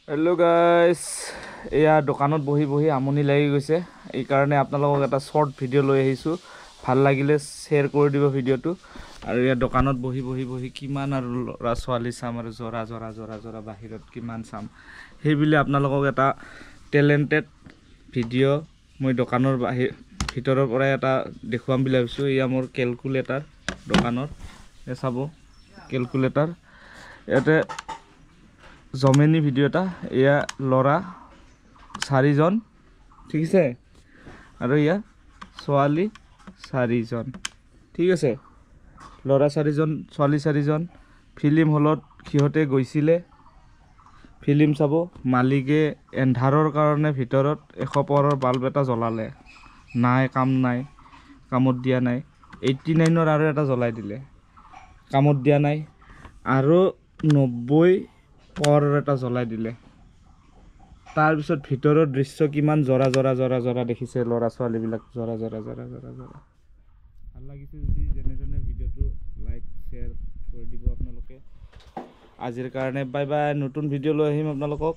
Hello' গাইছ, এয়া দোকানত বহি বহি আমনি লাগি গৈছে। এইকাৰণে আপোনালোকক এটা শ্বৰ্ট ভিডিঅ' লৈ আহিছোঁ। ভাল লাগিলে শ্বেয়াৰ কৰি দিব ভিডিঅ'টো। আৰু ইয়াত দোকানত বহি বহি বহি কিমান আৰু ল'ৰা ছোৱালী চাম আৰু জৰা জৰা জৰা জৰা বাহিৰত কিমান চাম, সেইবুলি আপোনালোকক এটা টেলেণ্টেড ভিডিঅ' মই দোকানৰ ভিতৰৰ পৰাই এটা দেখুৱাম বুলি ভাবিছোঁ। এয়া মোৰ কেলকুলেটাৰ দোকানৰ, এ চাব কেলকুলেটাৰ। ইয়াতে জমেনি ভিডিঅ' এটা, এয়া ল'ৰা 4জন, ঠিক আছে, আৰু এয়া ছোৱালী 4জন, ঠিক আছে। ল'ৰা 4জন, ছোৱালী 4জন। ফিল্ম হলত সিহঁতে গৈছিলে ফিল্ম চাব। মালিকে এন্ধাৰৰ কাৰণে ভিতৰত 100 পাৱাৰৰ বাল্ব এটা জ্বলালে, নাই কাম নাই, কামত দিয়া নাই। 89ৰ আৰু এটা জ্বলাই দিলে, কামত দিয়া নাই। আৰু 90 পাৱাৰৰ এটা জ্বলাই দিলে। তাৰপিছত ভিতৰৰ দৃশ্য কিমান জৰা জৰা জৰা জৰা দেখিছে ল'ৰা ছোৱালীবিলাক, জৰা জৰা জৰা জৰা জৰা। ভাল লাগিছে যদি যেনে তেনে ভিডিঅ'টো লাইক শ্বেয়াৰ কৰি দিব আপোনালোকে। আজিৰ কাৰণে বাই বাই। নতুন ভিডিঅ' লৈ আহিম আপোনালোকক।